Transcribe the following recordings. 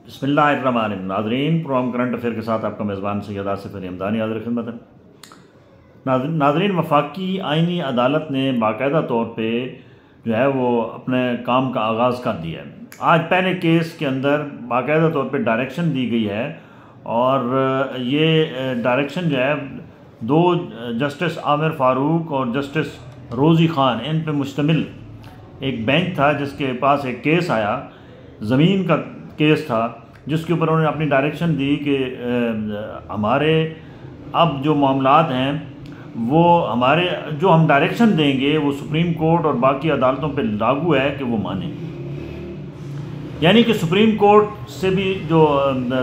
बिस्मिल्लाहिर्रहमानिर्रहीम। नाज़रीन, programme current affair के साथ आपका मेज़बान सैयद आसिफ अली हमदानी हाज़िर खिदमत है। नाज़रीन, वफाकी आइनी अदालत ने बाकायदा तौर पे जो है वो अपने काम का आगाज़ कर दिया है। आज पहले केस के अंदर बाकायदा तौर पे डायरेक्शन दी गई है और ये डायरेक्शन जो है दो जस्टिस आमिर फ़ारूक और जस्टिस रोज़ी ख़ान इन पे मुश्तमिल एक बेंच था जिसके पास एक केस आया, ज़मीन का केस था, जिसके ऊपर उन्होंने अपनी डायरेक्शन दी कि हमारे अब जो मामलात हैं वो हमारे जो हम डायरेक्शन देंगे वो सुप्रीम कोर्ट और बाकी अदालतों पे लागू है कि वो माने। यानी कि सुप्रीम कोर्ट से भी जो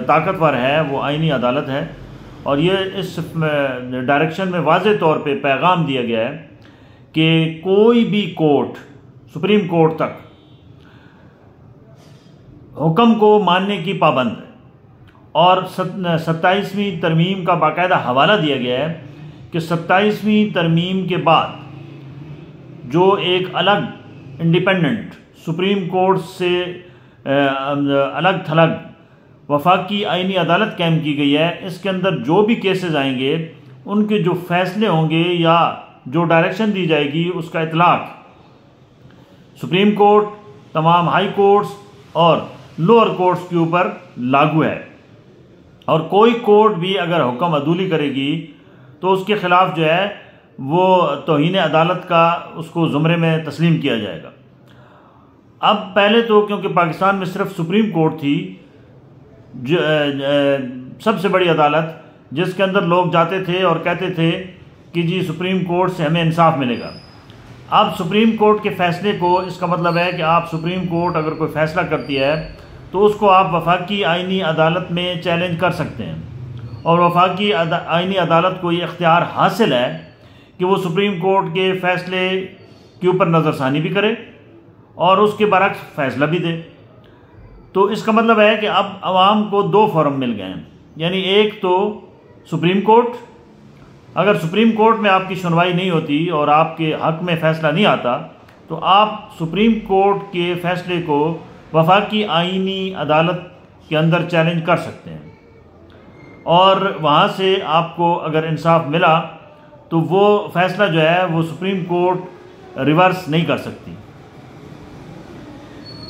ताकतवर है वो आइनी अदालत है और ये इस डायरेक्शन में वाज़े तौर पे पैगाम दिया गया है कि कोई भी कोर्ट सुप्रीम कोर्ट तक हुक्म को मानने की पाबंद है। और 27वीं तरमीम का बाकायदा हवाला दिया गया है कि 27वीं तरमीम के बाद जो एक अलग इंडिपेंडेंट सुप्रीम कोर्ट से अलग थलग वफाकी आइनी अदालत कायम की गई है, इसके अंदर जो भी केसेस आएंगे उनके जो फैसले होंगे या जो डायरेक्शन दी जाएगी उसका इतलाक सुप्रीम कोर्ट, तमाम हाई कोर्ट्स और लोअर कोर्ट्स के ऊपर लागू है। और कोई कोर्ट भी अगर हुक्म अदूली करेगी तो उसके ख़िलाफ़ जो है वो तौहीन अदालत का उसको ज़ुमरे में तस्लीम किया जाएगा। अब पहले तो क्योंकि पाकिस्तान में सिर्फ सुप्रीम कोर्ट थी सबसे बड़ी अदालत, जिसके अंदर लोग जाते थे और कहते थे कि जी सुप्रीम कोर्ट से हमें इंसाफ मिलेगा। अब सुप्रीम कोर्ट के फ़ैसले को, इसका मतलब है कि आप सुप्रीम कोर्ट अगर कोई फ़ैसला करती है तो उसको आप वफाकी आइनी अदालत में चैलेंज कर सकते हैं और वफाकी आइनी अदालत को ये इख्तियार हासिल है कि वो सुप्रीम कोर्ट के फ़ैसले के ऊपर नज़रसानी भी करे और उसके बरक्स फ़ैसला भी दे। तो इसका मतलब है कि अब आवाम को दो फोरम मिल गए हैं, यानी एक तो सुप्रीम कोर्ट, अगर सुप्रीम कोर्ट में आपकी सुनवाई नहीं होती और आपके हक़ में फ़ैसला नहीं आता तो आप सुप्रीम कोर्ट के फ़ैसले को वफाकी आइनी अदालत के अंदर चैलेंज कर सकते हैं और वहाँ से आपको अगर इंसाफ मिला तो वो फ़ैसला जो है वो सुप्रीम कोर्ट रिवर्स नहीं कर सकती।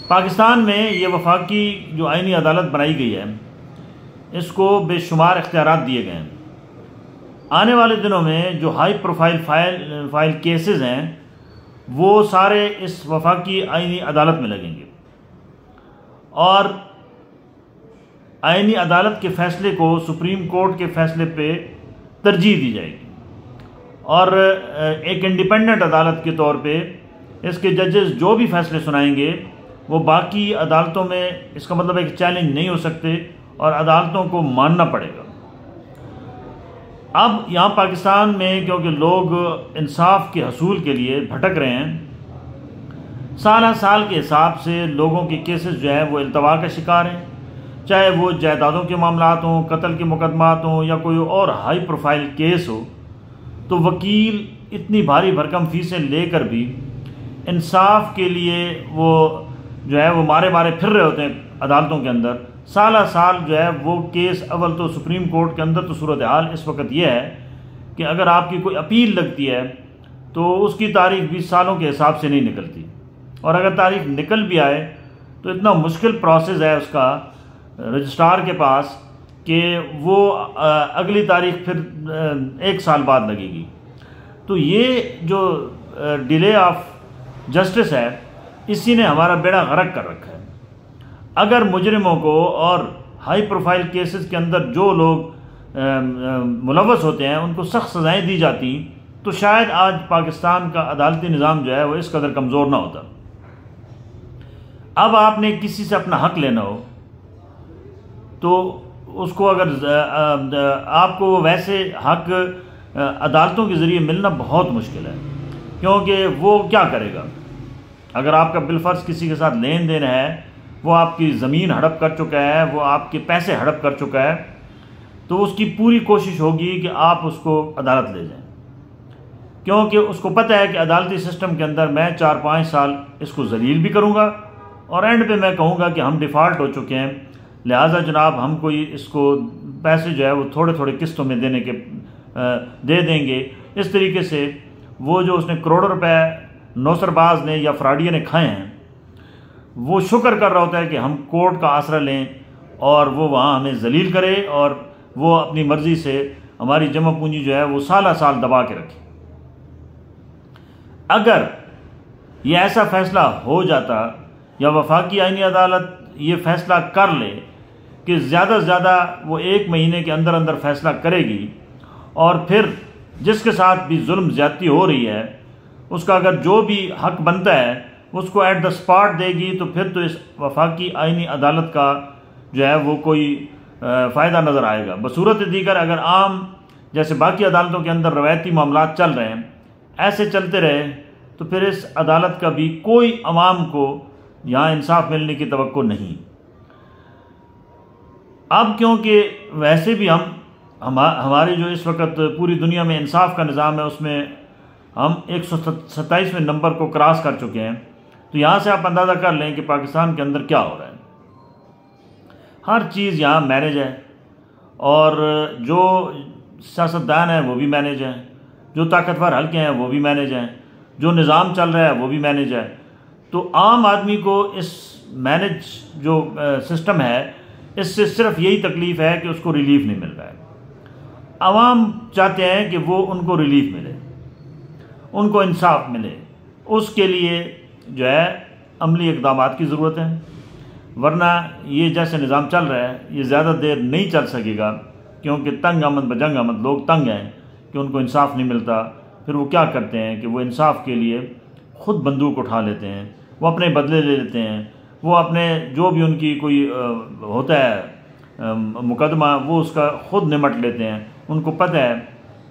पाकिस्तान में ये वफाकी जो आइनी अदालत बनाई गई है इसको बेशुमार इख्तियारात दिए गए हैं। आने वाले दिनों में जो हाई प्रोफाइल फाइल केसेस हैं वो सारे इस वफाकी आइनी अदालत में लगेंगे और आइनी अदालत के फ़ैसले को सुप्रीम कोर्ट के फ़ैसले पे तरजीह दी जाएगी और एक इंडिपेंडेंट अदालत के तौर पे इसके जजेस जो भी फ़ैसले सुनाएंगे वो बाकी अदालतों में, इसका मतलब है कि चैलेंज नहीं हो सकते और अदालतों को मानना पड़ेगा। अब यहाँ पाकिस्तान में क्योंकि लोग इंसाफ के हसूल के लिए भटक रहे हैं, साल के हिसाब से लोगों के केसेस जो है वो इल्तवा का शिकार हैं, चाहे वो जायदादों के मामलात हों, कत्ल के मुकदमात हों या कोई और हाई प्रोफाइल केस हो। तो वकील इतनी भारी भरकम फ़ीसें लेकर भी इंसाफ के लिए वो जो है वो मारे फिर रहे होते हैं अदालतों के अंदर। साल जो है वो केस, अव्वल तो सुप्रीम कोर्ट के अंदर तो सूरत हाल इस वक्त ये है कि अगर आपकी कोई अपील लगती है तो उसकी तारीख भी सालों के हिसाब से नहीं निकलती और अगर तारीख निकल भी आए तो इतना मुश्किल प्रोसेस है उसका रजिस्ट्रार के पास कि वो अगली तारीख फिर 1 साल बाद लगेगी। तो ये जो डिले ऑफ जस्टिस है इसी ने हमारा बेड़ा गर्क कर रखा है। अगर मुजरिमों को और हाई प्रोफाइल केसेस के अंदर जो लोग मुलव्वस होते हैं उनको सख्त सज़ाएँ दी जाती तो शायद आज पाकिस्तान का अदालती निज़ाम जो है वो इस कदर कमज़ोर ना होता। अब आपने किसी से अपना हक़ लेना हो तो उसको अगर आपको वैसे हक़ अदालतों के ज़रिए मिलना बहुत मुश्किल है, क्योंकि वो क्या करेगा। अगर आपका बिलफर्ज किसी के साथ लेन देन है, वो आपकी ज़मीन हड़प कर चुका है, वो आपके पैसे हड़प कर चुका है, तो उसकी पूरी कोशिश होगी कि आप उसको अदालत ले जाएं, क्योंकि उसको पता है कि अदालती सिस्टम के अंदर मैं 4-5 साल इसको जलील भी करूँगा और एंड पे मैं कहूँगा कि हम डिफ़ॉल्ट हो चुके हैं, लिहाजा जनाब हम कोई इसको पैसे जो है वो थोड़े थोड़े किस्तों में दे देंगे। इस तरीके से वो जो उसने करोड़ों रुपए नौसरबाज ने या फ्राडिया ने खाए हैं, वो शुक्र कर रहा होता है कि हम कोर्ट का आसरा लें और वो वहाँ हमें जलील करे और वो अपनी मर्ज़ी से हमारी जमा पूंजी जो है वो साल दबा के रखे। अगर ये ऐसा फ़ैसला हो जाता या वफाकी आईनी अदालत ये फ़ैसला कर ले कि ज़्यादा से ज़्यादा वो 1 महीने के अंदर अंदर फ़ैसला करेगी और फिर जिसके साथ भी जुल्म ज़्यादती हो रही है उसका अगर जो भी हक बनता है उसको एट द स्पॉट देगी, तो फिर तो इस वफाकी आईनी अदालत का जो है वो कोई फ़ायदा नज़र आएगा। बसूरत दीगर अगर आम जैसे बाकी अदालतों के अंदर रवायती मामलात चल रहे हैं ऐसे चलते रहे तो फिर इस अदालत का भी कोई अवाम को यहाँ इंसाफ मिलने की तवक्को नहीं। अब क्योंकि वैसे भी हमारी जो इस वक्त पूरी दुनिया में इंसाफ का निज़ाम है उसमें हम 127वें नंबर को क्रॉस कर चुके हैं, तो यहाँ से आप अंदाज़ा कर लें कि पाकिस्तान के अंदर क्या हो रहा है। हर चीज़ यहाँ मैनेज है और जो सियासतदान है वो भी मैनेज है, जो ताकतवर हल्के हैं वो भी मैनेज हैं, जो निज़ाम चल रहा है वो भी मैनेज है। तो आम आदमी को इस मैनेज जो सिस्टम है इससे सिर्फ यही तकलीफ़ है कि उसको रिलीफ नहीं मिल रहा है। आवाम चाहते हैं कि वो उनको रिलीफ मिले, उनको इंसाफ मिले, उसके लिए जो है अमली इक़दामात की ज़रूरत है, वरना ये जैसे निज़ाम चल रहा है ये ज़्यादा देर नहीं चल सकेगा, क्योंकि तंग आमद बजंग आमद लोग तंग हैं कि उनको इंसाफ नहीं मिलता। फिर वो क्या करते हैं कि वो इंसाफ के लिए ख़ुद बंदूक उठा लेते हैं, वो अपने बदले ले लेते हैं, वो अपने जो भी उनकी कोई होता है मुकदमा वो उसका ख़ुद निमट लेते हैं। उनको पता है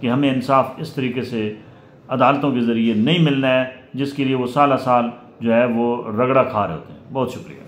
कि हमें इंसाफ इस तरीके से अदालतों के ज़रिए नहीं मिलना है जिसके लिए वो साल जो है वो रगड़ा खा रहे होते हैं। बहुत शुक्रिया।